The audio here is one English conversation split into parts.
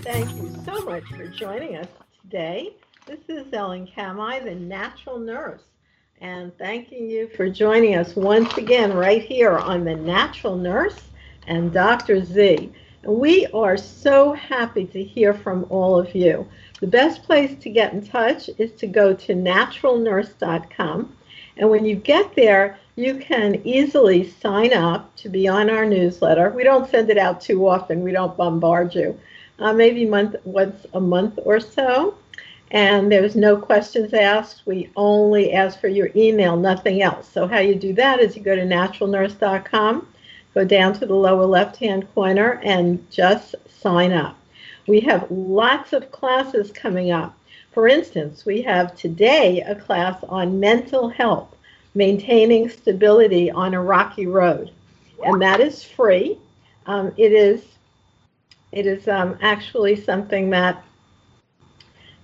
Thank you so much for joining us today. This is Ellen Kamai, the natural nurse, and thanking you for joining us once again right here on The Natural Nurse and Dr. Z. And we are so happy to hear from all of you. The best place to get in touch is to go to naturalnurse.com. And when you get there, you can easily sign up to be on our newsletter. We don't send it out too often. We don't bombard you. Maybe once a month or so. And there's no questions asked. We only ask for your email, nothing else. So how you do that is you go to naturalnurse.com, go down to the lower left-hand corner, and just sign up. We have lots of classes coming up. For instance, we have today a class on mental health, maintaining stability on a rocky road. And that is free. It is actually something that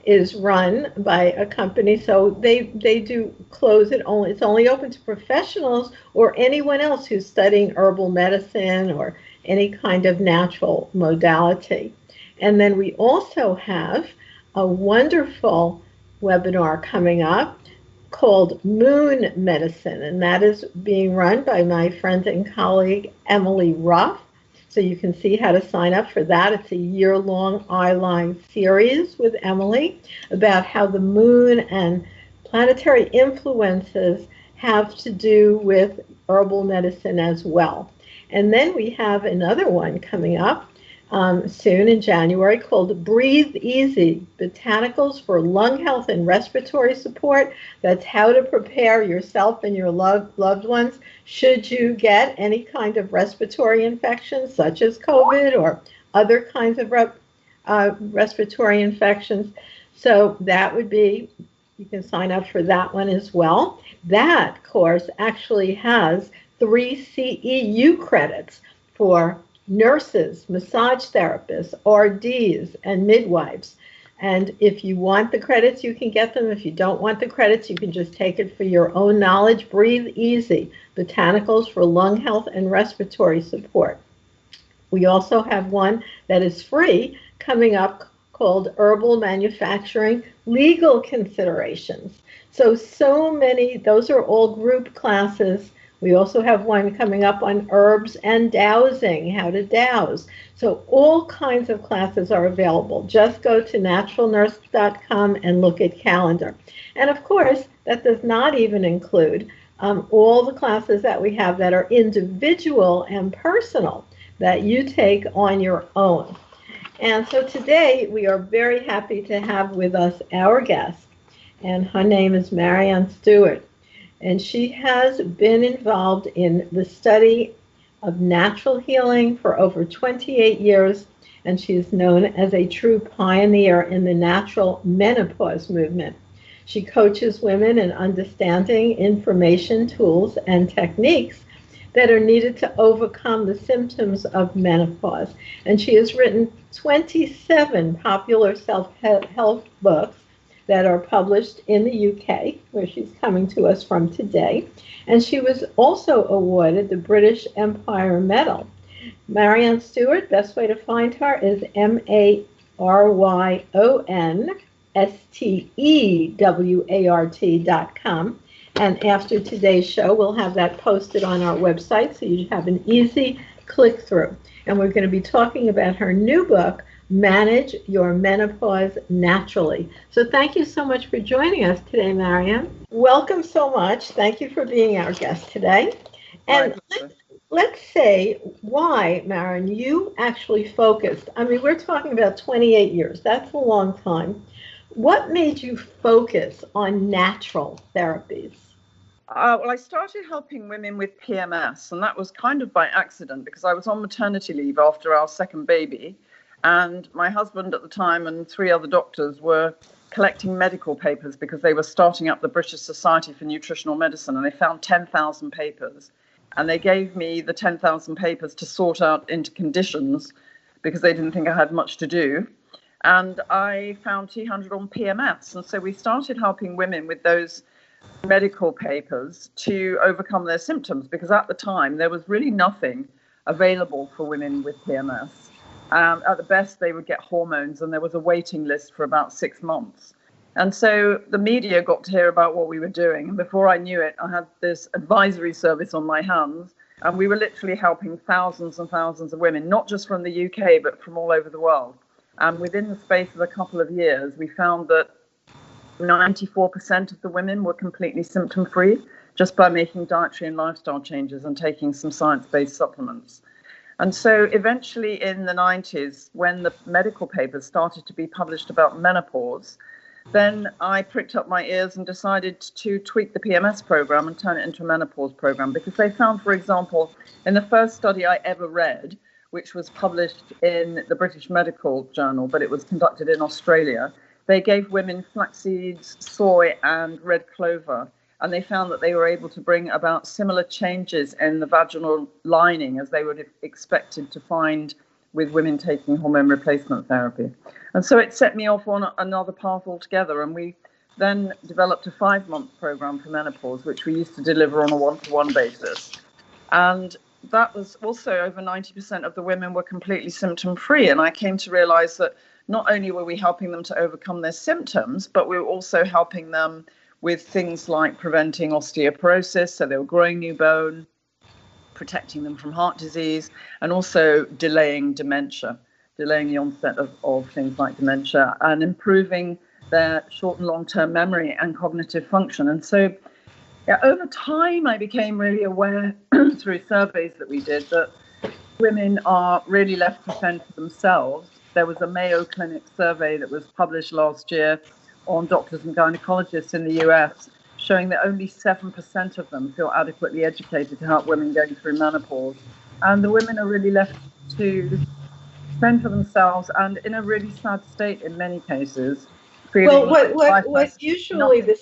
is run by a company, so they do close it only. It's only open to professionals or anyone else who's studying herbal medicine or any kind of natural modality. And then we also have a wonderful webinar coming up called Moon Medicine, and that is being run by my friend and colleague Emily Ruff. So you can see how to sign up for that. It's a year-long eyeline series with Emily about how the moon and planetary influences have to do with herbal medicine as well. And then we have another one coming up soon in January called Breathe Easy, Botanicals for Lung Health and Respiratory Support. That's how to prepare yourself and your loved ones should you get any kind of respiratory infections such as COVID or other kinds of respiratory infections. So that would be, you can sign up for that one as well. That course actually has 3 CEU credits for nurses, massage therapists, RDs, and midwives. And if you want the credits, you can get them. If you don't want the credits, you can just take it for your own knowledge. Breathe Easy, Botanicals for Lung Health and Respiratory Support. We also have one that is free coming up called Herbal Manufacturing Legal Considerations. So many, those are all group classes. We also have one coming up on herbs and dowsing, how to douse. So all kinds of classes are available. Just go to naturalnurse.com and look at calendar. And of course, that does not even include all the classes that we have that are individual and personal that you take on your own. And so today we are very happy to have with us our guest, and her name is Maryon Stewart. And she has been involved in the study of natural healing for over 28 years, and she is known as a true pioneer in the natural menopause movement. She coaches women in understanding information, tools, and techniques that are needed to overcome the symptoms of menopause. And she has written 27 popular self-help books that are published in the UK, where she's coming to us from today. And she was also awarded the British Empire Medal. Maryon Stewart, best way to find her is MaryonStewart.com. And after today's show, we'll have that posted on our website, so you have an easy click through. And we're going to be talking about her new book, Manage Your Menopause Naturally. So thank you so much for joining us today, Maryon. Welcome so much. Thank you for being our guest today. And let's say why, Maryon, you actually focused. I mean, we're talking about 28 years. That's a long time. What made you focus on natural therapies? Well, I started helping women with PMS, and that was kind of by accident because I was on maternity leave after our second baby. And my husband at the time and 3 other doctors were collecting medical papers because they were starting up the British Society for Nutritional Medicine, and they found 10,000 papers. And they gave me the 10,000 papers to sort out into conditions because they didn't think I had much to do. And I found 200 on PMS. And so we started helping women with those medical papers to overcome their symptoms, because at the time there was really nothing available for women with PMS. At the best, they would get hormones, and there was a waiting list for about 6 months. And so the media got to hear about what we were doing. And before I knew it, I had this advisory service on my hands. And we were literally helping thousands and thousands of women, not just from the UK, but from all over the world. And within the space of a couple of years, we found that 94% of the women were completely symptom-free just by making dietary and lifestyle changes and taking some science-based supplements. And so eventually in the 90s, when the medical papers started to be published about menopause, then I pricked up my ears and decided to tweak the PMS program and turn it into a menopause program, because they found, for example, in the first study I ever read, which was published in the British Medical Journal, but it was conducted in Australia, they gave women flax seeds, soy, and red clover, and they found that they were able to bring about similar changes in the vaginal lining as they would have expected to find with women taking hormone replacement therapy. And so it set me off on another path altogether. And we then developed a 5-month program for menopause, which we used to deliver on a 1-to-1 basis. And that was also over 90% of the women were completely symptom-free. And I came to realize that not only were we helping them to overcome their symptoms, but we were also helping them with things like preventing osteoporosis, so they were growing new bone, protecting them from heart disease, and also delaying dementia, delaying the onset of things like dementia, and improving their short and long-term memory and cognitive function. And so over time, I became really aware through surveys that we did that women are really left to fend for themselves. There was a Mayo Clinic survey that was published last year on doctors and gynecologists in the US, showing that only 7% of them feel adequately educated to help women going through menopause. And the women are really left to fend for themselves, and in a really sad state in many cases. Well, what usually the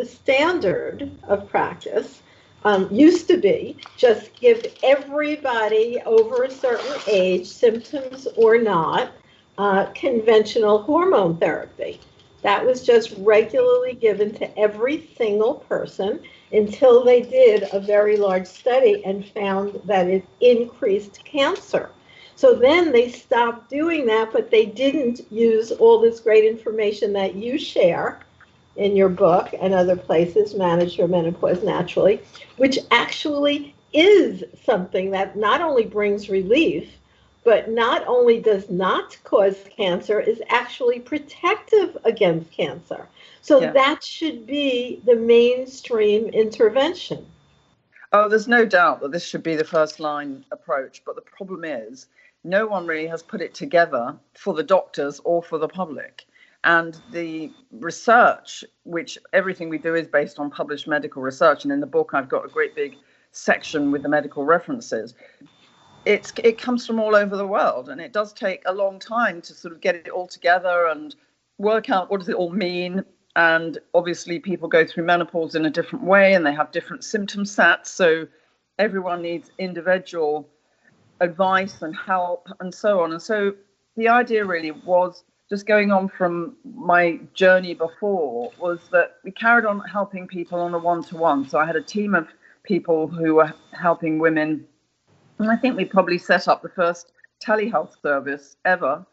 standard of practice used to be just give everybody over a certain age, symptoms or not, conventional hormone therapy. That was just regularly given to every single person until they did a very large study and found that it increased cancer. So then they stopped doing that, but they didn't use all this great information that you share in your book and other places, Manage Your Menopause Naturally, which actually is something that not only brings relief, but not only does not cause cancer, is actually protective against cancer. So that should be the mainstream intervention. Oh, there's no doubt that this should be the first line approach. But the problem is no one really has put it together for the doctors or for the public. And the research, which everything we do is based on published medical research. And in the book, I've got a great big section with the medical references. It comes from all over the world, and it does take a long time to sort of get it all together and work out what does it all mean. And obviously people go through menopause in a different way, and they have different symptom sets, so everyone needs individual advice and help and so on. And so the idea really was, just going on from my journey before, was that we carried on helping people on a 1-to-1. So I had a team of people who were helping women. And I think we probably set up the first telehealth service ever.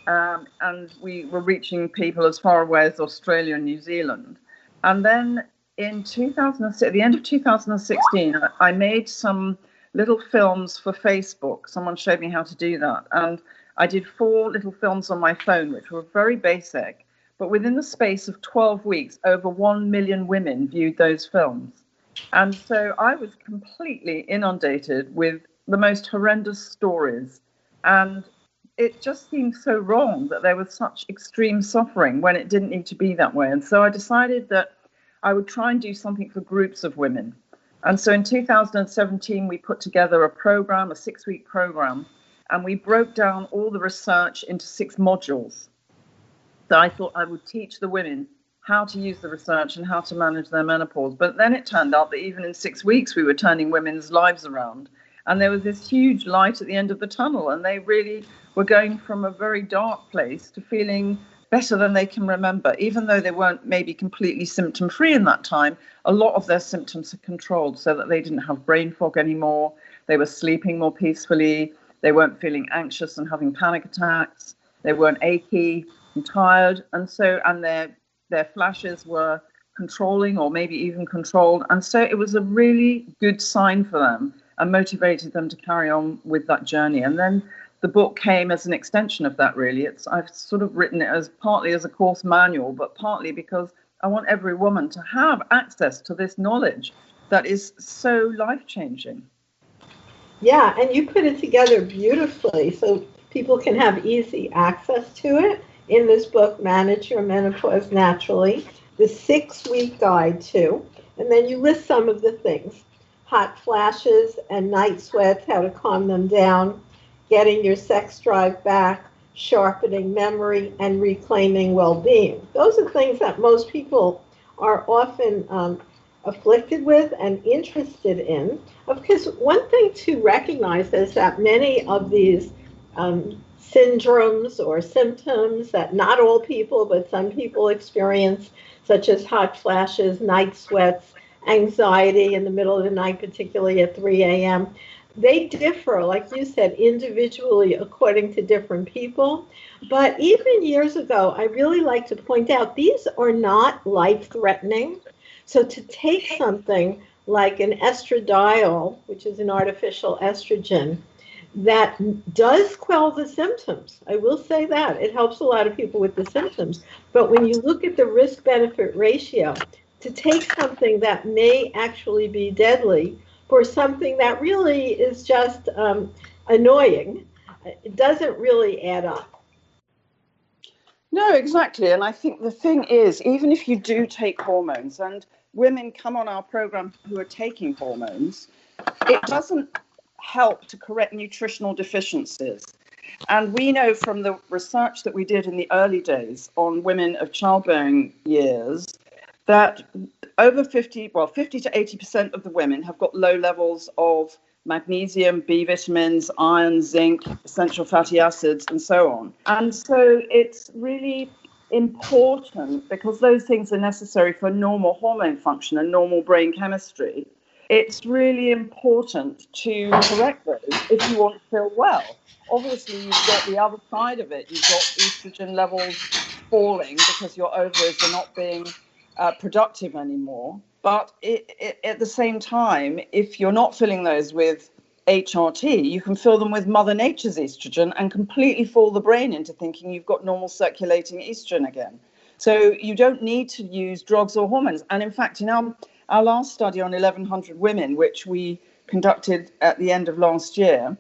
And we were reaching people as far away as Australia and New Zealand. And then in 2006, at the end of 2016, I made some little films for Facebook. Someone showed me how to do that. And I did 4 little films on my phone, which were very basic. But within the space of 12 weeks, over 1 million women viewed those films. And so I was completely inundated with the most horrendous stories, and it just seemed so wrong that there was such extreme suffering when it didn't need to be that way. And so I decided that I would try and do something for groups of women. And so in 2017 we put together a program, a 6-week program, and we broke down all the research into 6 modules. So I thought I would teach the women how to use the research and how to manage their menopause. But then it turned out that even in 6 weeks we were turning women's lives around. And there was this huge light at the end of the tunnel, and they really were going from a very dark place to feeling better than they can remember. Even though they weren't maybe completely symptom-free in that time, a lot of their symptoms are controlled so that they didn't have brain fog anymore. They were sleeping more peacefully. They weren't feeling anxious and having panic attacks. They weren't achy and tired. And their flashes were controlling or maybe even controlled. And so it was a really good sign for them and motivated them to carry on with that journey. And then the book came as an extension of that, really. I've sort of written it as partly as a course manual, but partly because I want every woman to have access to this knowledge that is so life-changing. Yeah, and you put it together beautifully so people can have easy access to it in this book, Manage Your Menopause Naturally, the 6-week guide too. And then you list some of the things: hot flashes and night sweats, how to calm them down, getting your sex drive back, sharpening memory, and reclaiming well-being. Those are things that most people are often afflicted with and interested in. Because one thing to recognize is that many of these syndromes or symptoms that not all people, but some people experience, such as hot flashes, night sweats, anxiety in the middle of the night, particularly at 3 a.m., they differ, like you said, individually according to different people. But even years ago, I really like to point out these are not life-threatening. So to take something like an estradiol, which is an artificial estrogen, that does quell the symptoms. I will say that. It helps a lot of people with the symptoms. But when you look at the risk-benefit ratio, to take something that may actually be deadly for something that really is just annoying, it doesn't really add up. No, exactly. And I think the thing is, even if you do take hormones, and women come on our program who are taking hormones, it doesn't help to correct nutritional deficiencies. And we know from the research that we did in the early days on women of childbearing years that over 50 to 80% of the women have got low levels of magnesium, B vitamins, iron, zinc, essential fatty acids, and so on. And so it's really important, because those things are necessary for normal hormone function and normal brain chemistry. It's really important to correct those if you want to feel well. Obviously, you've got the other side of it. You've got estrogen levels falling because your ovaries are not being productive anymore. But at the same time, if you're not filling those with HRT, you can fill them with Mother Nature's estrogen and completely fool the brain into thinking you've got normal circulating estrogen again. So you don't need to use drugs or hormones. And in fact, in our last study on 1,100 women, which we conducted at the end of last year,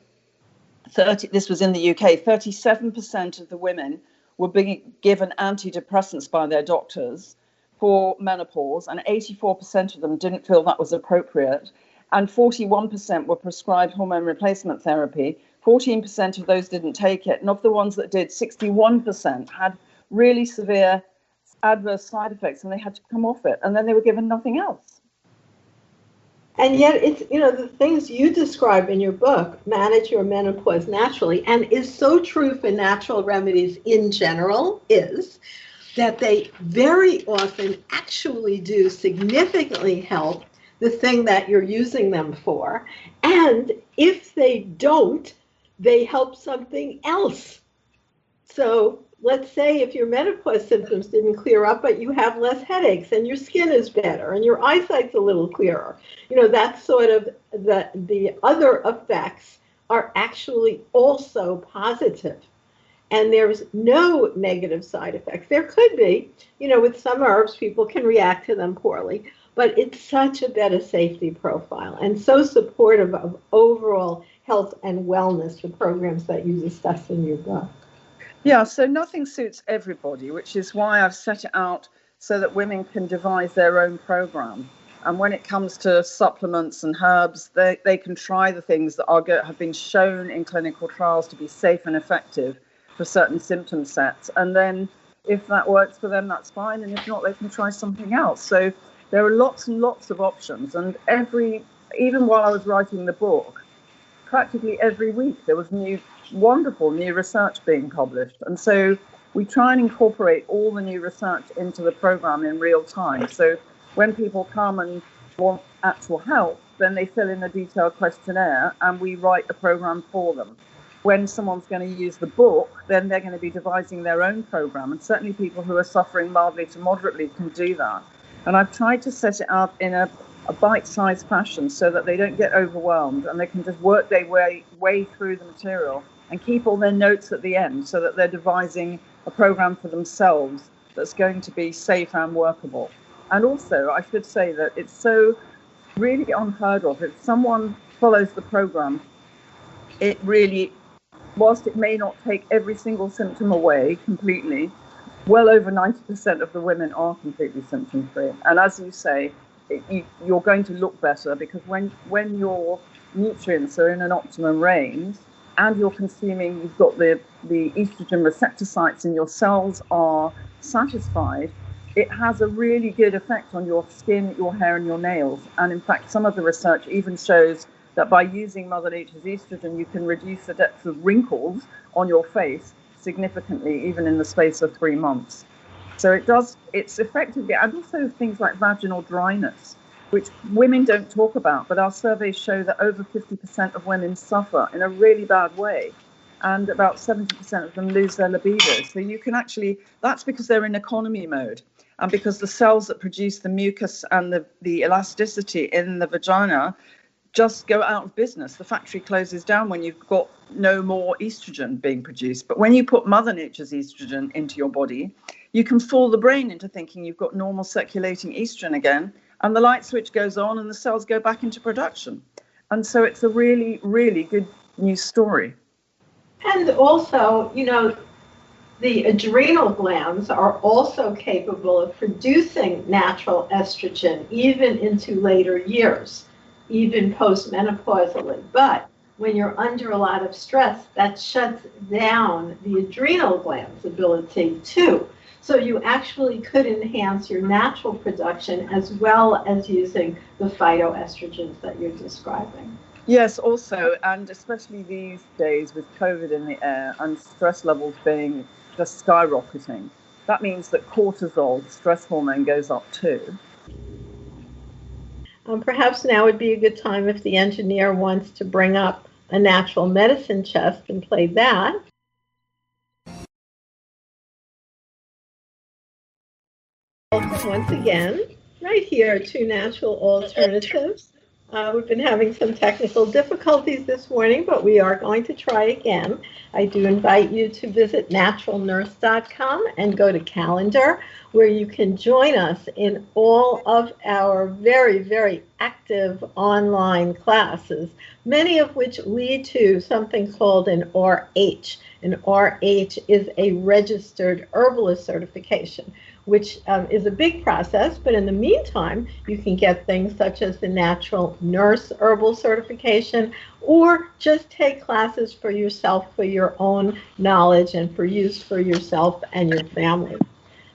this was in the UK, 37% of the women were being given antidepressants by their doctors for menopause, and 84% of them didn't feel that was appropriate, and 41% were prescribed hormone replacement therapy. 14% of those didn't take it, and of the ones that did, 61% had really severe adverse side effects, and they had to come off it, and then they were given nothing else. And yet it's, the things you describe in your book, Manage Your Menopause Naturally, and is so true for natural remedies in general, is that they very often actually do significantly help the thing that you're using them for. And if they don't, they help something else. So let's say if your menopause symptoms didn't clear up, but you have less headaches and your skin is better and your eyesight's a little clearer, that's sort of the other effects are actually also positive. And there's no negative side effects. There could be, with some herbs, people can react to them poorly, but it's such a better safety profile and so supportive of overall health and wellness, the programs that you discuss in your book. Yeah, so nothing suits everybody, which is why I've set it out so that women can devise their own program. And when it comes to supplements and herbs, they can try the things that have been shown in clinical trials to be safe and effective for certain symptom sets. And then if that works for them, that's fine. And if not, they can try something else. So there are lots and lots of options. And even while I was writing the book, practically every week there was wonderful new research being published. And so we try and incorporate all the new research into the program in real time. So when people come and want actual help, then they fill in a detailed questionnaire and we write a program for them. when someone's going to use the book, then they're going to be devising their own program. And certainly people who are suffering mildly to moderately can do that. And I've tried to set it up in a bite-sized fashion so that they don't get overwhelmed and they can just work their way through the material and keep all their notes at the end so that they're devising a program for themselves that's going to be safe and workable. And also, I should say that it's so really unheard of. If someone follows the program, it really, whilst it may not take every single symptom away completely, well over 90% of the women are completely symptom-free. And as you say, you're going to look better because when your nutrients are in an optimum range and you're consuming, you've got the estrogen receptor sites in your cells are satisfied, it has a really good effect on your skin, your hair, and your nails. And in fact, some of the research even shows that by using Mother Nature's estrogen, you can reduce the depth of wrinkles on your face significantly, even in the space of 3 months. So it's effectively, and also things like vaginal dryness, which women don't talk about, but our surveys show that over 50% of women suffer in a really bad way. And about 70% of them lose their libido. So you can actually, that's because they're in economy mode. And because the cells that produce the mucus and the elasticity in the vagina just go out of business. The factory closes down when you've got no more estrogen being produced. But when you put Mother Nature's estrogen into your body, you can fool the brain into thinking you've got normal circulating estrogen again, and the light switch goes on and the cells go back into production. And so it's a really, really good news story. And also, the adrenal glands are also capable of producing natural estrogen even into later years, even postmenopausally. But when you're under a lot of stress, that shuts down the adrenal glands' ability too. So you actually could enhance your natural production as well as using the phytoestrogens that you're describing. Yes, also, and especially these days with COVID in the air and stress levels being just skyrocketing, that means that cortisol, the stress hormone, goes up too. Perhaps now would be a good time if the engineer wants to bring up a natural medicine chest and play that. Welcome once again, right here to Natural Alternatives. We've been having some technical difficulties this morning, but we are going to try again. I do invite you to visit naturalnurse.com and go to calendar, where you can join us in all of our very, very active online classes, many of which lead to something called an RH. An RH is a registered herbalist certification, which is a big process, but in the meantime, you can get things such as the Natural Nurse Herbal Certification, or just take classes for yourself for your own knowledge and for use for yourself and your family.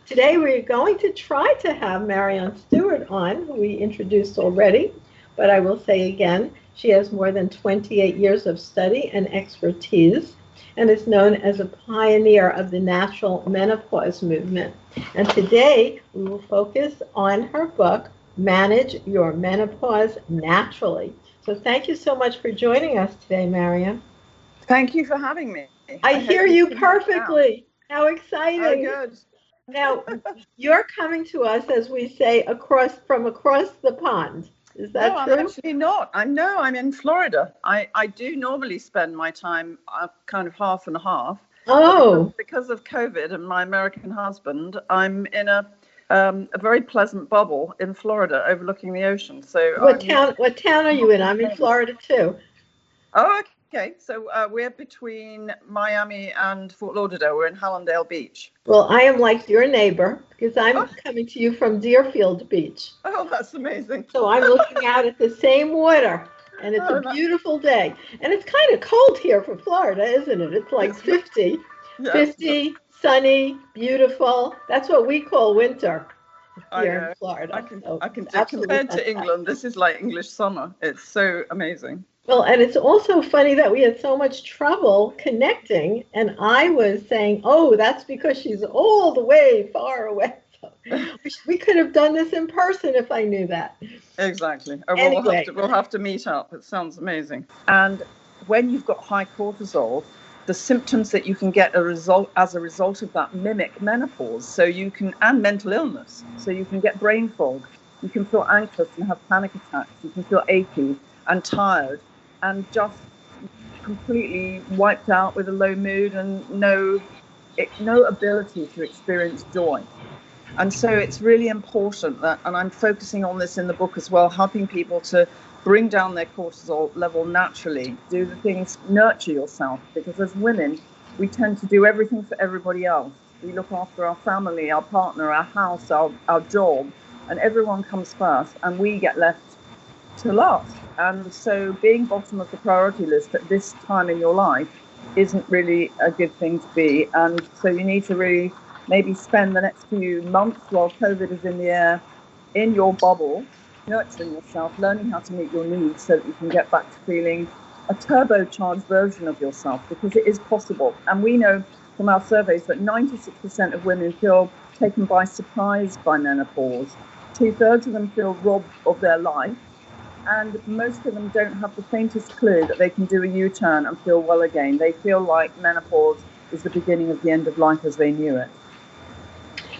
Today, we're going to try to have Maryon Stewart on, who we introduced already, but I will say again, she has more than 28 years of study and expertise, and is known as a pioneer of the natural menopause movement. And today, we will focus on her book, Manage Your Menopause Naturally. So thank you so much for joining us today, Maryon. Thank you for having me. I hear you perfectly. How exciting. Oh, good. Now, you're coming to us, as we say, from across the pond. Is that true? No, I'm actually not. I'm in Florida. I do normally spend my time kind of half and half. Oh. Because of COVID and my American husband, I'm in a very pleasant bubble in Florida overlooking the ocean. So what town are you in? I'm in Florida too. Oh, okay. So we're between Miami and Fort Lauderdale. We're in Hallandale Beach. Well, I am like your neighbor because I'm coming to you from Deerfield Beach. Oh, that's amazing. So I'm looking out at the same water, and it's a beautiful day. And it's kind of cold here for Florida, isn't it? It's like 50. Yeah. 50, sunny, beautiful. That's what we call winter here in Florida. I can compared to England, this is like English summer. It's so amazing. Well, and it's also funny that we had so much trouble connecting, and I was saying, oh, that's because she's all the way far away. So we could have done this in person if I knew that. Exactly. Anyway. We'll have to meet up. It sounds amazing. And when you've got high cortisol, the symptoms that you can get as a result of that mimic menopause. So you can, and mental illness. So you can get brain fog. You can feel anxious and have panic attacks. You can feel achy and tired and just completely wiped out with a low mood and no ability to experience joy. And so it's really important that, and I'm focusing on this in the book as well, helping people to bring down their cortisol level naturally, do the things, nurture yourself, because as women, we tend to do everything for everybody else. We look after our family, our partner, our house, our job, and everyone comes first, and we get left to last. And so being bottom of the priority list at this time in your life isn't really a good thing to be. And so you need to really maybe spend the next few months while COVID is in the air in your bubble, nurturing yourself, learning how to meet your needs so that you can get back to feeling a turbocharged version of yourself, because it is possible. And we know from our surveys that 96% of women feel taken by surprise by menopause. 2/3 of them feel robbed of their life. And most of them don't have the faintest clue that they can do a U-turn and feel well again. They feel like menopause is the beginning of the end of life as they knew it.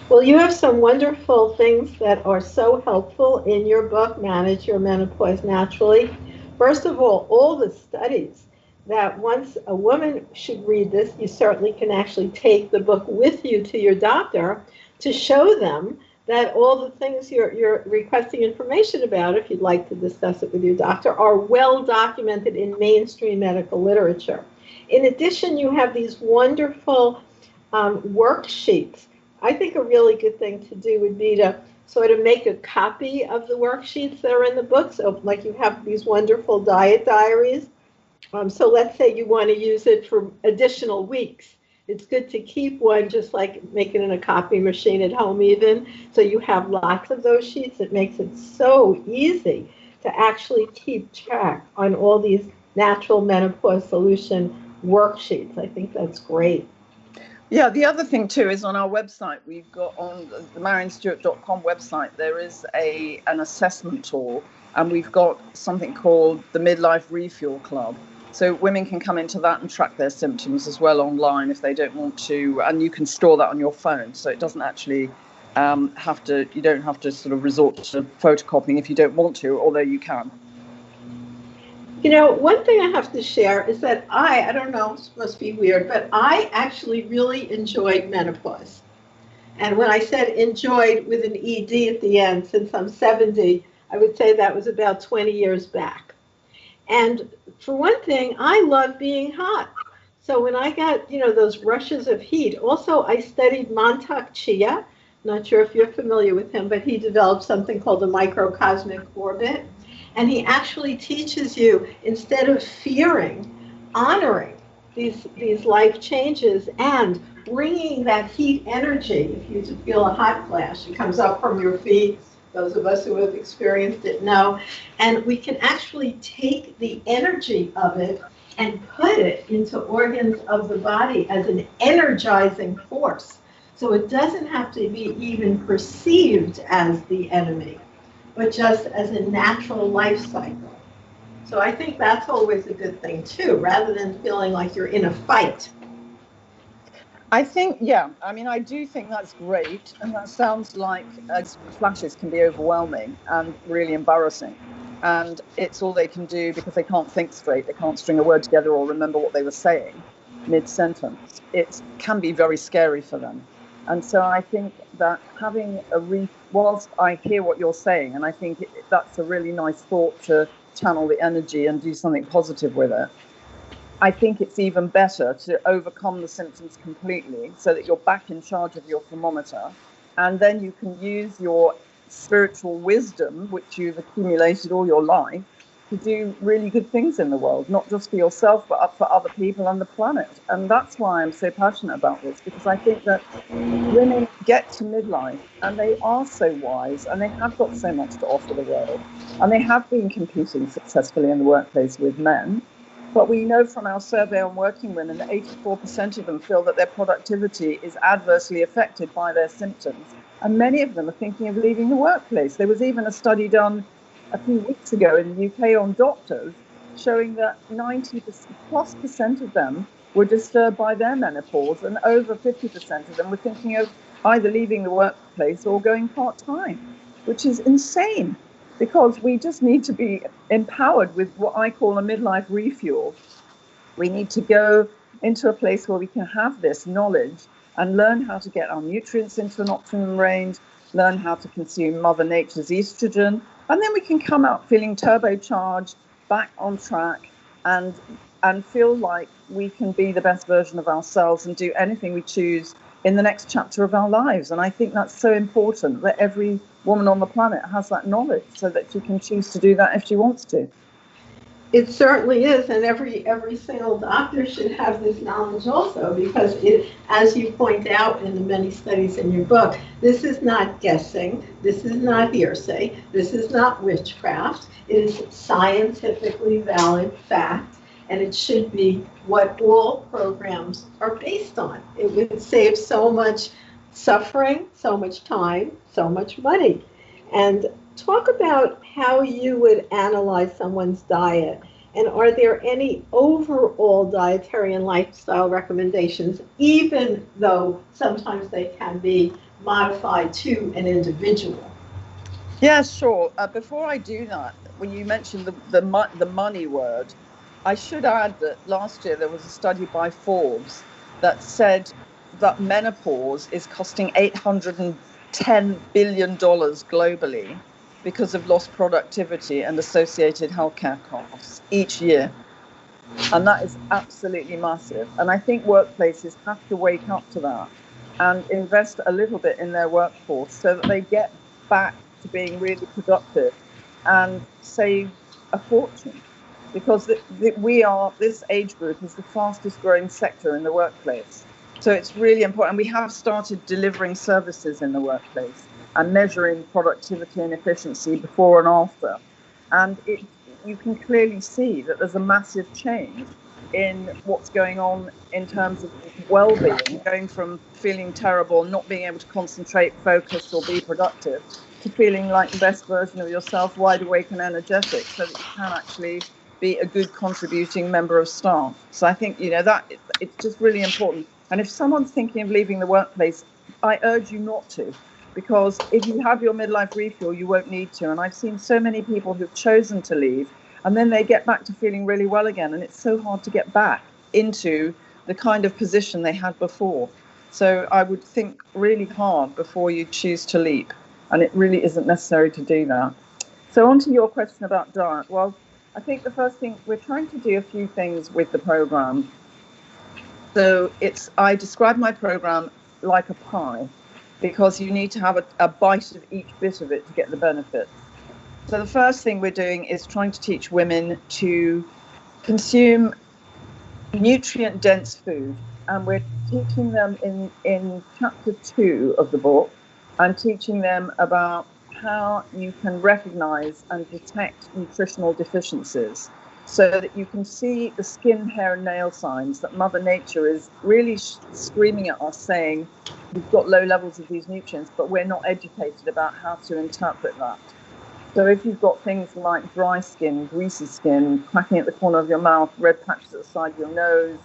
Well, you have some wonderful things that are so helpful in your book, Manage Your Menopause Naturally. First of all the studies that once a woman should read this, you certainly can actually take the book with you to your doctor to show them that all the things you're requesting information about, if you'd like to discuss it with your doctor, are well documented in mainstream medical literature. In addition, you have these wonderful worksheets. I think a really good thing to do would be to sort of make a copy of the worksheets that are in the book. So like you have these wonderful diet diaries. So let's say you want to use it for additional weeks. It's good to keep one, just like making in a copy machine at home even. So you have lots of those sheets. It makes it so easy to actually keep track on all these natural menopause solution worksheets. I think that's great. Yeah, the other thing too is on our website, we've got on the MaryonStewart.com website, there is an assessment tool, and we've got something called the Midlife Refuel Club. So women can come into that and track their symptoms as well online if they don't want to, and you can store that on your phone. So it doesn't actually you don't have to sort of resort to photocopying if you don't want to, although you can. You know, one thing I have to share is that I don't know, this must be weird, but I actually really enjoyed menopause. And when I said enjoyed with an ED at the end, since I'm 70, I would say that was about 20 years back. And for one thing, I love being hot. So when I got, those rushes of heat, also I studied Montauk Chia. Not sure if you're familiar with him, but he developed something called the microcosmic orbit. And he actually teaches you, instead of fearing, honoring these life changes and bringing that heat energy. If you feel a hot flash, it comes up from your feet. Those of us who have experienced it know. And we can actually take the energy of it and put it into organs of the body as an energizing force. So it doesn't have to be even perceived as the enemy, but just as a natural life cycle. So I think that's always a good thing too, rather than feeling like you're in a fight. I think, yeah, I mean, I do think that's great. And that sounds like flashes can be overwhelming and really embarrassing. And it's all they can do because they can't think straight. They can't string a word together or remember what they were saying mid-sentence. It can be very scary for them. And so I think that having whilst I hear what you're saying, and I think that's a really nice thought to channel the energy and do something positive with it, I think it's even better to overcome the symptoms completely so that you're back in charge of your thermometer. And then you can use your spiritual wisdom, which you've accumulated all your life, to do really good things in the world, not just for yourself, but for other people and the planet. And that's why I'm so passionate about this, because I think that women get to midlife and they are so wise and they have got so much to offer the world. And they have been competing successfully in the workplace with men. But we know from our survey on working women that 84% of them feel that their productivity is adversely affected by their symptoms. And many of them are thinking of leaving the workplace. There was even a study done a few weeks ago in the UK on doctors showing that 90% plus of them were disturbed by their menopause, and over 50% of them were thinking of either leaving the workplace or going part-time, which is insane, because we just need to be empowered with what I call a midlife refuel. We need to go into a place where we can have this knowledge and learn how to get our nutrients into an optimum range, learn how to consume Mother Nature's estrogen, and then we can come out feeling turbocharged, back on track, and feel like we can be the best version of ourselves and do anything we choose in the next chapter of our lives. And I think that's so important, that every woman on the planet has that knowledge so that she can choose to do that if she wants to. It certainly is, and every single doctor should have this knowledge also, because as you point out in the many studies in your book, this is not guessing, this is not hearsay, this is not witchcraft. It is scientifically valid fact, and it should be what all programs are based on. It would save so much suffering, so much time, so much money. And talk about how you would analyze someone's diet, and are there any overall dietary and lifestyle recommendations, even though sometimes they can be modified to an individual? Yeah, sure. Before I do that, when you mentioned the money word, I should add that last year there was a study by Forbes that said that menopause is costing $810 billion globally because of lost productivity and associated healthcare costs each year. And that is absolutely massive. And I think workplaces have to wake up to that and invest a little bit in their workforce so that they get back to being really productive and save a fortune. Because this age group is the fastest growing sector in the workplace. So it's really important. And we have started delivering services in the workplace and measuring productivity and efficiency before and after. And you can clearly see that there's a massive change in what's going on in terms of well-being, going from feeling terrible, not being able to concentrate, focus, or be productive, to feeling like the best version of yourself, wide awake and energetic, so that you can actually be a good contributing member of staff. So I think, that it's just really important. And if someone's thinking of leaving the workplace, I urge you not to, because if you have your midlife refuel, you won't need to. And I've seen so many people who've chosen to leave, and then they get back to feeling really well again. And it's so hard to get back into the kind of position they had before. So I would think really hard before you choose to leap. And it really isn't necessary to do that. So on to your question about diet. Well, I think the first thing, we're trying to do a few things with the program. So I describe my program like a pie, because you need to have a bite of each bit of it to get the benefits. So the first thing we're doing is trying to teach women to consume nutrient-dense food. And we're teaching them in chapter 2 of the book. I'm teaching them about how you can recognize and detect nutritional deficiencies, so that you can see the skin, hair, and nail signs that Mother Nature is really screaming at us, saying, we've got low levels of these nutrients, but we're not educated about how to interpret that. So if you've got things like dry skin, greasy skin, cracking at the corner of your mouth, red patches at the side of your nose,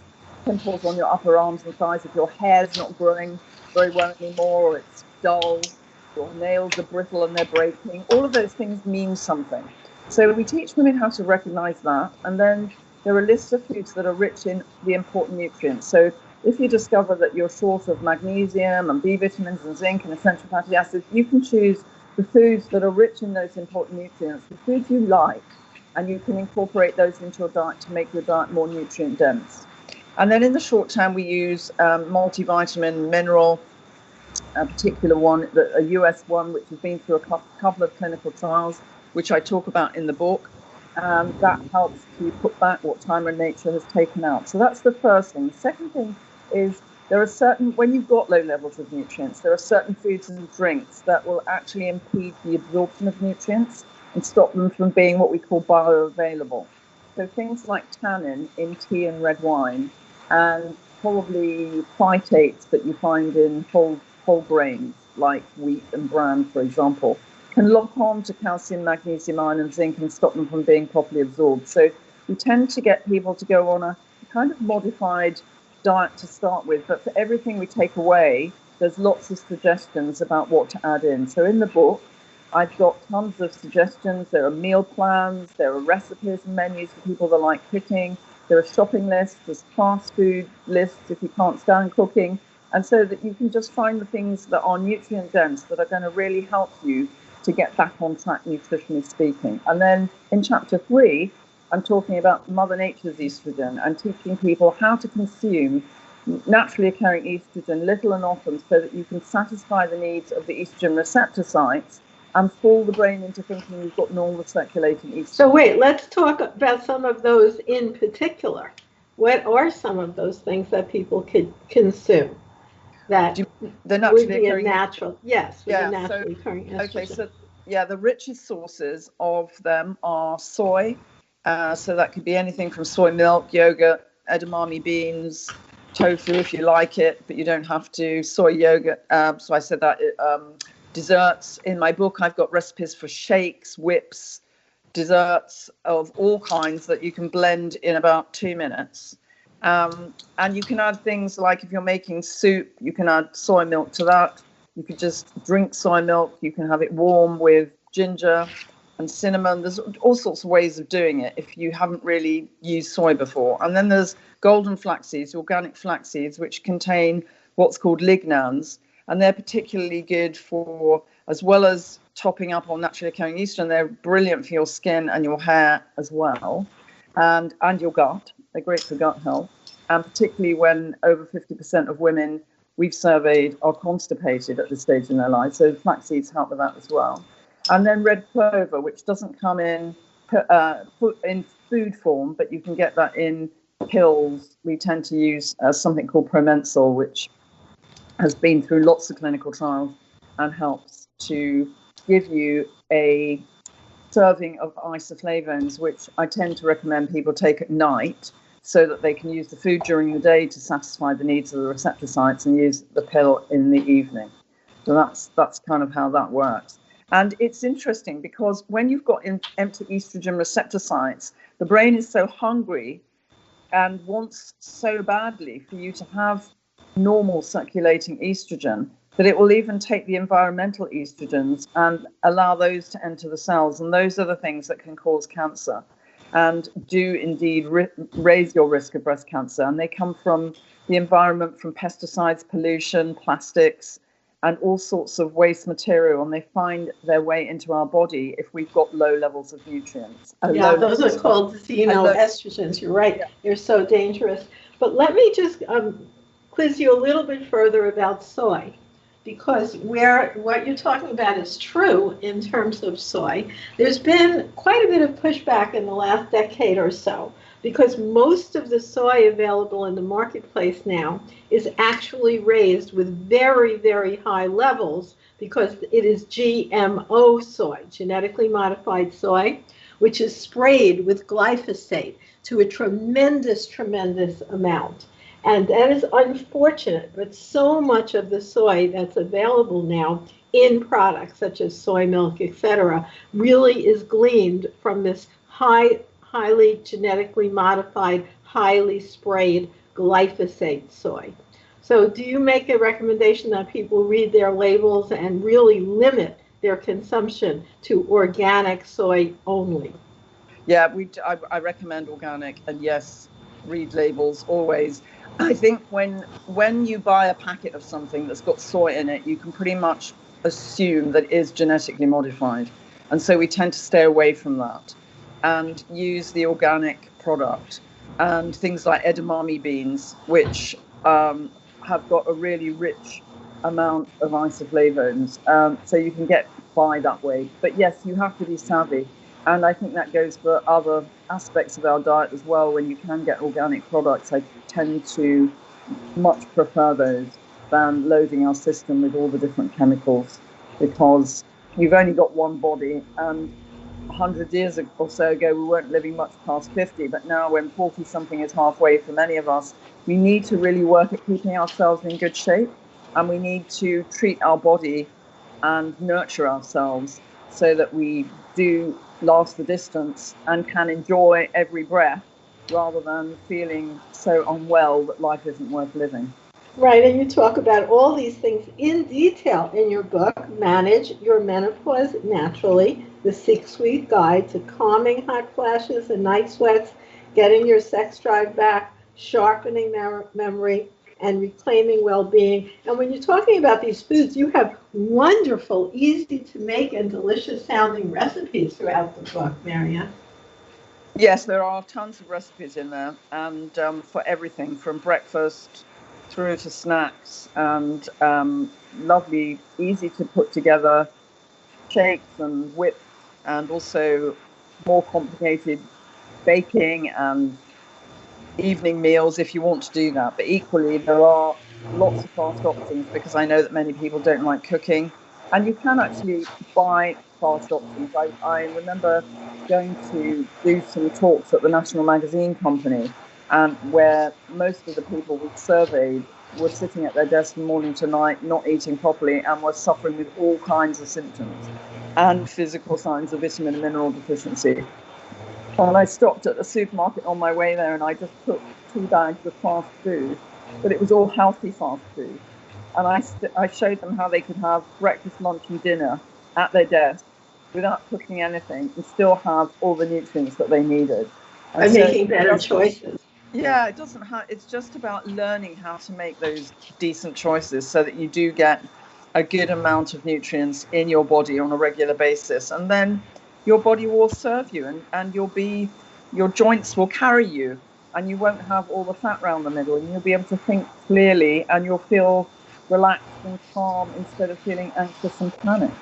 pimples on your upper arms and thighs, if your hair's not growing very well anymore, or it's dull, your nails are brittle and they're breaking, all of those things mean something. So we teach women how to recognize that. And then there are lists of foods that are rich in the important nutrients. So if you discover that you're short of magnesium and B vitamins and zinc and essential fatty acids, you can choose the foods that are rich in those important nutrients, the foods you like, and you can incorporate those into your diet to make your diet more nutrient dense. And then in the short term, we use multivitamin, mineral, a particular one, a US one, which has been through a couple of clinical trials, which I talk about in the book. That helps to put back what Time and Nature has taken out. So that's the first thing. The second thing is when you've got low levels of nutrients, there are certain foods and drinks that will actually impede the absorption of nutrients and stop them from being what we call bioavailable. So things like tannin in tea and red wine, and probably phytates that you find in whole grains like wheat and bran, for example, can lock on to calcium, magnesium, iron, and zinc and stop them from being properly absorbed. So we tend to get people to go on a kind of modified diet to start with, but for everything we take away, there's lots of suggestions about what to add in. So in the book, I've got tons of suggestions. There are meal plans, there are recipes and menus for people that like cooking, there are shopping lists, there's fast food lists if you can't stand cooking, and so that you can just find the things that are nutrient dense that are going to really help you to get back on track, nutritionally speaking. And then in chapter 3, I'm talking about Mother Nature's estrogen and teaching people how to consume naturally occurring estrogen little and often so that you can satisfy the needs of the estrogen receptor sites and fool the brain into thinking you've got normal circulating estrogen. So wait, let's talk about some of those in particular. What are some of those things that people could consume that the naturally would be occurring natural? Yes, yeah, the naturally occurring estrogen. Okay, so yeah, the richest sources of them are soy. So that could be anything from soy milk, yogurt, edamame beans, tofu if you like it, but you don't have to. Soy yogurt. So I said that. Desserts. In my book, I've got recipes for shakes, whips, desserts of all kinds that you can blend in about 2 minutes. And you can add things like if you're making soup, you can add soy milk to that. You could just drink soy milk. You can have it warm with ginger and cinnamon. There's all sorts of ways of doing it if you haven't really used soy before. And then there's golden flax seeds, organic flax seeds, which contain what's called lignans. And they're particularly good for, as well as topping up on naturally occurring estrogen, they're brilliant for your skin and your hair as well, and your gut. They're great for gut health. And particularly when over 50% of women we've surveyed are constipated at this stage in their life. So flax seeds help with that as well. And then red clover, which doesn't come in food form, but you can get that in pills. We tend to use something called Promensal, which has been through lots of clinical trials and helps to give you a serving of isoflavones, which I tend to recommend people take at night so that they can use the food during the day to satisfy the needs of the receptor sites and use the pill in the evening. So that's kind of how that works. And it's interesting because when you've got empty estrogen receptor sites, the brain is so hungry and wants so badly for you to have normal circulating estrogen that it will even take the environmental estrogens and allow those to enter the cells. And those are the things that can cause cancer and do indeed raise your risk of breast cancer. And they come from the environment, from pesticides, pollution, plastics, and all sorts of waste material. And they find their way into our body if we've got low levels of nutrients. Yeah, those are called xenoestrogens. You're right. Yeah. They're so dangerous. But let me just quiz you a little bit further about soy, because what you're talking about is true in terms of soy. There's been quite a bit of pushback in the last decade or so, because most of the soy available in the marketplace now is actually raised with very, very high levels because it is GMO soy, genetically modified soy, which is sprayed with glyphosate to a tremendous, tremendous amount. And that is unfortunate, but so much of the soy that's available now in products such as soy milk, etc., really is gleaned from this highly genetically modified, highly sprayed glyphosate soy. So do you make a recommendation that people read their labels and really limit their consumption to organic soy only? Yeah, I recommend organic, and yes, read labels always. I think when you buy a packet of something that's got soy in it, you can pretty much assume that it is genetically modified. And so we tend to stay away from that and use the organic product and things like edamame beans, which have got a really rich amount of isoflavones. So you can get by that way. But yes, you have to be savvy. And I think that goes for other aspects of our diet as well. When you can get organic products, I tend to much prefer those than loading our system with all the different chemicals, because you've only got one body. And 100 years or so ago, we weren't living much past 50. But now when 40-something is halfway for many of us, we need to really work at keeping ourselves in good shape. And we need to treat our body and nurture ourselves so that we do last the distance and can enjoy every breath rather than feeling so unwell that life isn't worth living. Right, and you talk about all these things in detail in your book, Manage Your Menopause Naturally, the 6-week guide to calming hot flashes and night sweats, getting your sex drive back, sharpening memory, and reclaiming well-being. And when you're talking about these foods, you have wonderful, easy to make and delicious sounding recipes throughout the book, Maryon. Yes, there are tons of recipes in there, and for everything from breakfast through to snacks, and lovely, easy to put together shakes and whips, and also more complicated baking and evening meals if you want to do that. But equally, there are lots of fast options because I know that many people don't like cooking, and you can actually buy fast options. I remember going to do some talks at the National Magazine Company, and where most of the people we surveyed were sitting at their desk from morning to night, not eating properly, and were suffering with all kinds of symptoms and physical signs of vitamin and mineral deficiency. And I stopped at the supermarket on my way there, and I just took 2 bags of fast food, but it was all healthy fast food. And I showed them how they could have breakfast, lunch, and dinner at their desk without cooking anything and still have all the nutrients that they needed. By making better choices. Yeah, it doesn't have. It's just about learning how to make those decent choices so that you do get a good amount of nutrients in your body on a regular basis, and then your body will serve you, and your joints will carry you, and you won't have all the fat around the middle, and you'll be able to think clearly, and you'll feel relaxed and calm instead of feeling anxious and panicked.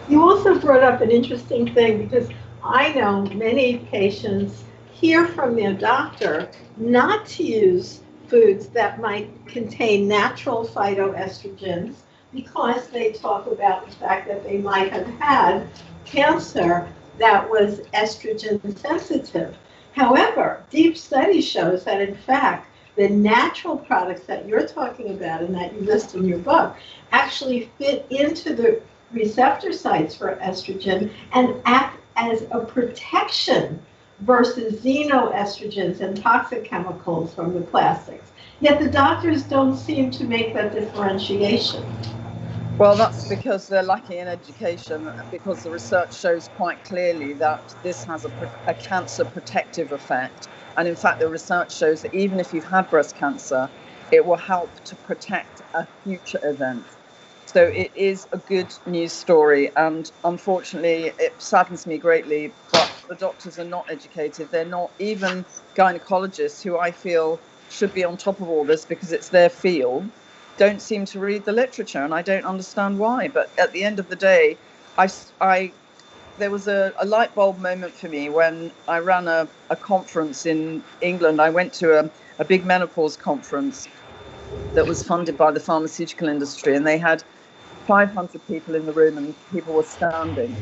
You also brought up an interesting thing because I know many patients hear from their doctor not to use foods that might contain natural phytoestrogens because they talk about the fact that they might have had cancer that was estrogen sensitive. However, deep study shows that in fact, the natural products that you're talking about and that you list in your book actually fit into the receptor sites for estrogen and act as a protection versus xenoestrogens and toxic chemicals from the plastics. Yet the doctors don't seem to make that differentiation. Well, that's because they're lacking in education, because the research shows quite clearly that this has a cancer protective effect. And in fact, the research shows that even if you've had breast cancer, it will help to protect a future event. So it is a good news story, and unfortunately it saddens me greatly, but the doctors are not educated. They're not, even gynecologists, who I feel should be on top of all this because it's their field, don't seem to read the literature, and I don't understand why. But at the end of the day, there was a light bulb moment for me when I ran a conference in England. I went to a big menopause conference that was funded by the pharmaceutical industry, and they had 500 people in the room and people were standing.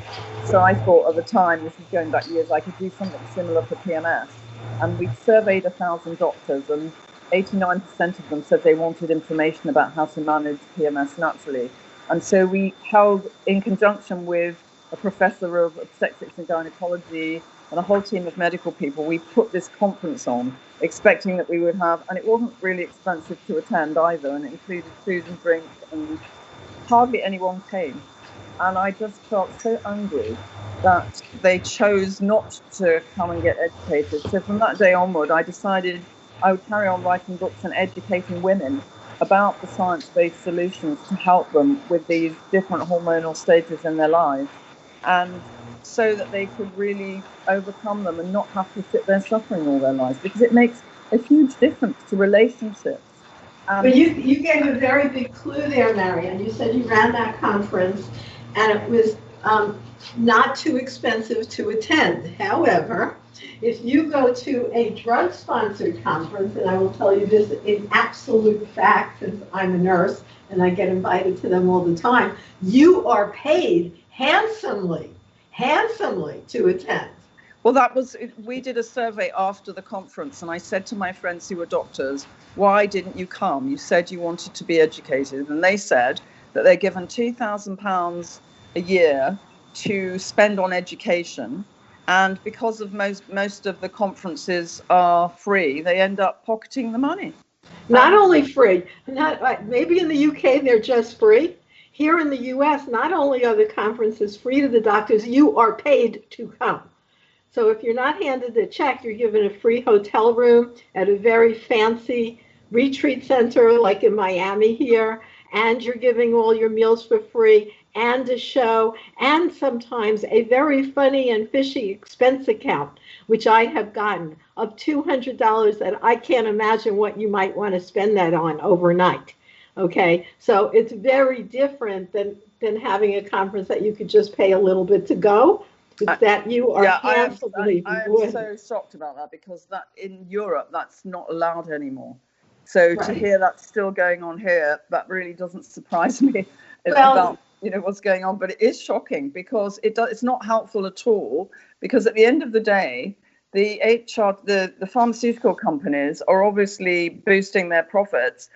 So I thought at the time, this is going back years, I could do something similar for PMS. And we surveyed 1,000 doctors, and 89% of them said they wanted information about how to manage PMS naturally. And so we held, in conjunction with a professor of obstetrics and gynecology and a whole team of medical people, we put this conference on, expecting that we would have, and it wasn't really expensive to attend either, and it included food and drink, and hardly anyone came. And I just felt so angry that they chose not to come and get educated. So from that day onward, I decided I would carry on writing books and educating women about the science-based solutions to help them with these different hormonal stages in their lives, and so that they could really overcome them and not have to sit there suffering all their lives, because it makes a huge difference to relationships. But you gave a very big clue there, Maryon. You said you ran that conference and it was not too expensive to attend. However, if you go to a drug-sponsored conference, and I will tell you this in absolute fact, since I'm a nurse and I get invited to them all the time, you are paid handsomely to attend. Well, we did a survey after the conference, and I said to my friends who were doctors, why didn't you come? You said you wanted to be educated. And they said that they're given £2,000 a year to spend on education. And because of most of the conferences are free, they end up pocketing the money. Not only free, maybe in the UK they're just free. Here in the US, not only are the conferences free to the doctors, you are paid to come. So if you're not handed a check, you're given a free hotel room at a very fancy retreat center like in Miami here, and you're giving all your meals for free, and a show, and sometimes a very funny and fishy expense account, which I have gotten of $200 that I can't imagine what you might want to spend that on overnight. Okay, so it's very different than having a conference that you could just pay a little bit to go. It's that you are handsomely I am so shocked about that, because that in Europe that's not allowed anymore. So to hear that's still going on here, that really doesn't surprise me about what's going on. But it is shocking, because it's not helpful at all. Because at the end of the day, the pharmaceutical companies are obviously boosting their profits.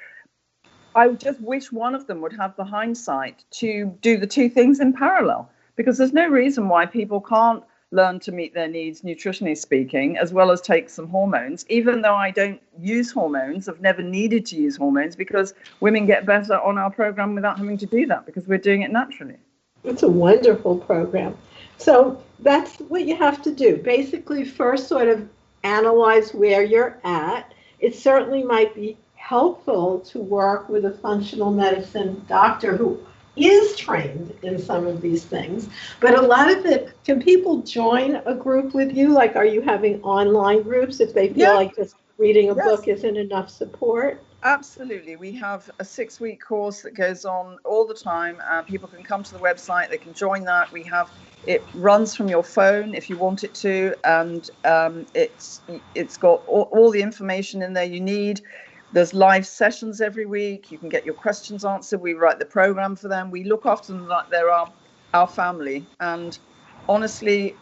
I just wish one of them would have the hindsight to do the two things in parallel, because there's no reason why people can't learn to meet their needs, nutritionally speaking, as well as take some hormones. Even though I don't use hormones, I've never needed to use hormones, because women get better on our program without having to do that, because we're doing it naturally. It's a wonderful program. So that's what you have to do. Basically, first sort of analyze where you're at. It certainly might be helpful to work with a functional medicine doctor who is trained in some of these things. But a lot of it, can people join a group with you? Like, are you having online groups if they feel like just reading a book isn't enough support? Absolutely. We have a 6-week course that goes on all the time. People can come to the website, they can join that. It runs from your phone if you want it to, and it's got all the information in there you need. There's live sessions every week. You can get your questions answered. We write the program for them. We look after them like they're our family. And honestly,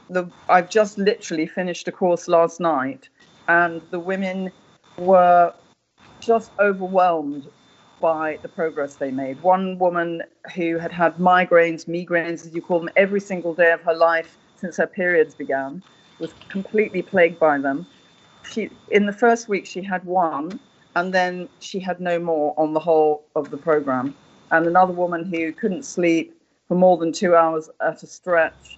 I've just literally finished a course last night, and the women were just overwhelmed by the progress they made. One woman who had migraines as you call them, every single day of her life since her periods began, was completely plagued by them. In the first week, she had one, and then she had no more on the whole of the program. And another woman who couldn't sleep for more than 2 hours at a stretch,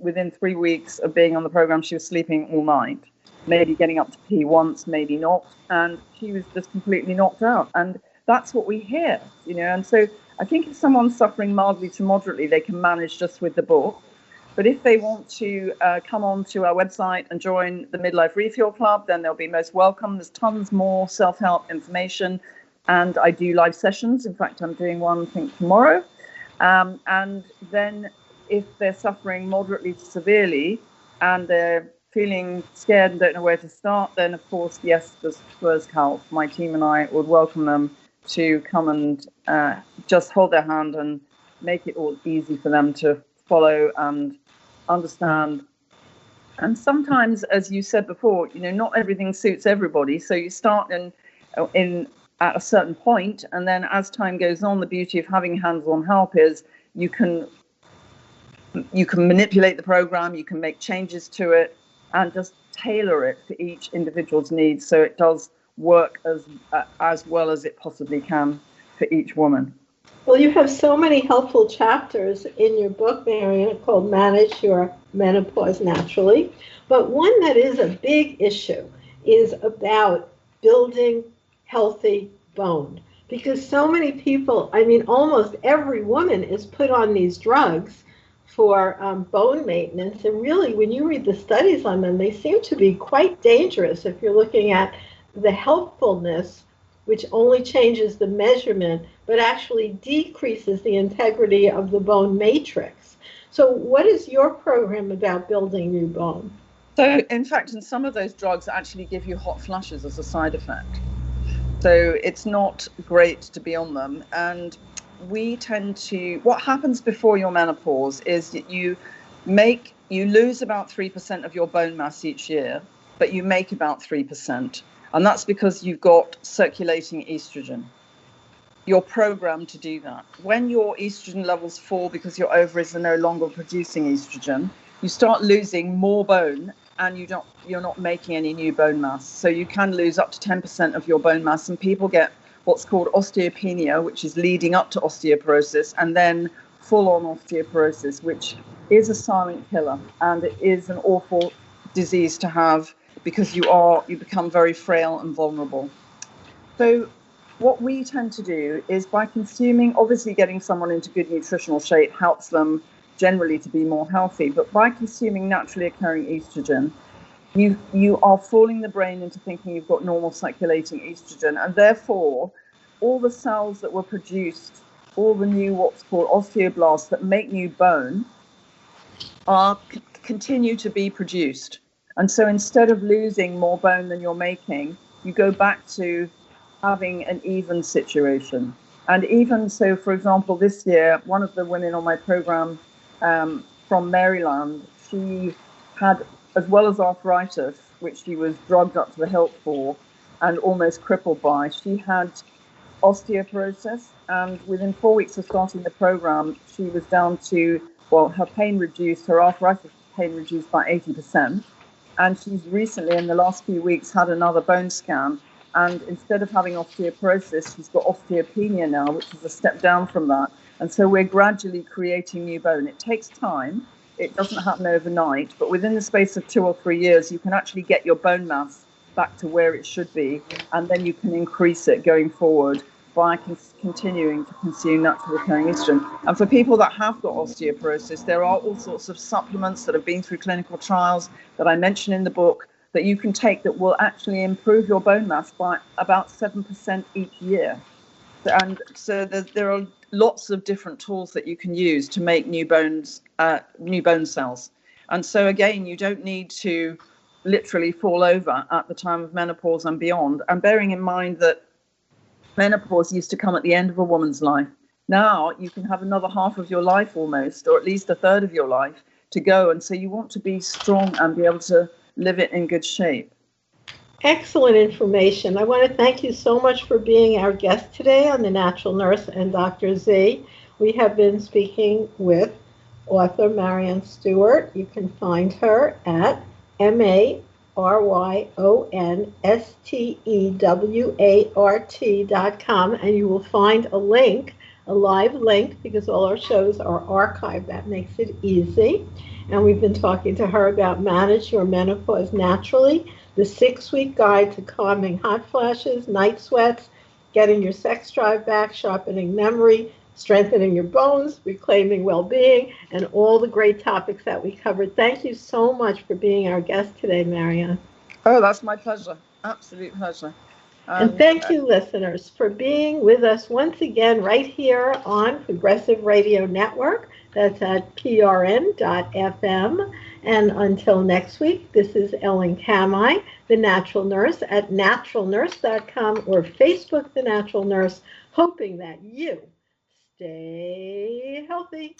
within 3 weeks of being on the program, she was sleeping all night, maybe getting up to pee once, maybe not. And she was just completely knocked out. And that's what we hear, And so I think if someone's suffering mildly to moderately, they can manage just with the book. But if they want to come on to our website and join the Midlife Refuel Club, then they'll be most welcome. There's tons more self-help information, and I do live sessions. In fact, I'm doing one, I think, tomorrow. And then if they're suffering moderately to severely and they're feeling scared and don't know where to start, then, of course, yes, there's First Help. My team and I would welcome them to come and just hold their hand and make it all easy for them to follow and understand. And sometimes, as you said before, not everything suits everybody. So you start in at a certain point, and then as time goes on, the beauty of having hands-on help is you can manipulate the program, you can make changes to it, and just tailor it to each individual's needs, so it does work as well as it possibly can for each woman. Well, you have so many helpful chapters in your book, Maryon, called Manage Your Menopause Naturally. But one that is a big issue is about building healthy bone. Because so many people, almost every woman is put on these drugs for bone maintenance. And really, when you read the studies on them, they seem to be quite dangerous if you're looking at the helpfulness, which only changes the measurement, but actually decreases the integrity of the bone matrix. So what is your program about building new bone? So, in fact, in some of those drugs actually give you hot flashes as a side effect. So it's not great to be on them. And what happens before your menopause is that you lose about 3% of your bone mass each year, but you make about 3%. And that's because you've got circulating estrogen. you're programmed to do that. When your estrogen levels fall because your ovaries are no longer producing estrogen, you start losing more bone, and you're not making any new bone mass. So you can lose up to 10% of your bone mass, and people get what's called osteopenia, which is leading up to osteoporosis, and then full-on osteoporosis, which is a silent killer, and it is an awful disease to have because you become very frail and vulnerable. So what we tend to do is, by consuming, obviously getting someone into good nutritional shape helps them generally to be more healthy, but by consuming naturally occurring estrogen, you are fooling the brain into thinking you've got normal circulating estrogen, and therefore all the cells that were produced, all the new what's called osteoblasts that make new bone, continue to be produced. And so instead of losing more bone than you're making, you go back to having an even situation. And even so, for example, this year, one of the women on my program from Maryland, she had, as well as arthritis, which she was drugged up to the hilt for and almost crippled by, she had osteoporosis. And within 4 weeks of starting the program, she was down to, well, her pain reduced, her arthritis pain reduced by 80%. And she's recently, in the last few weeks, had another bone scan. And instead of having osteoporosis, she's got osteopenia now, which is a step down from that. And so we're gradually creating new bone. It takes time. It doesn't happen overnight. But within the space of 2 or 3 years, you can actually get your bone mass back to where it should be. And then you can increase it going forward by continuing to consume naturally occurring estrogen. And for people that have got osteoporosis, there are all sorts of supplements that have been through clinical trials that I mention in the book that you can take that will actually improve your bone mass by about 7% each year. And so there are lots of different tools that you can use to make new bone cells. And so again, you don't need to literally fall over at the time of menopause and beyond. And bearing in mind that menopause used to come at the end of a woman's life. Now you can have another half of your life almost, or at least a third of your life to go. And so you want to be strong and be able to live it in good shape. Excellent information. I want to thank you so much for being our guest today on The Natural Nurse and Dr. Z. We have been speaking with author Maryon Stewart. You can find her at MaryonStewart.com, and you will find a link, a live link, because all our shows are archived. That makes it easy. And we've been talking to her about Manage Your Menopause Naturally, the 6-week guide to calming hot flashes, night sweats, getting your sex drive back, sharpening memory, strengthening your bones, reclaiming well-being, and all the great topics that we covered. Thank you so much for being our guest today, Maryon. Oh, that's my pleasure. Absolute pleasure. And thank you, listeners, for being with us once again right here on Progressive Radio Network. That's at prn.fm. And until next week, this is Ellen Kamai, The Natural Nurse, at naturalnurse.com or Facebook The Natural Nurse, hoping that you stay healthy.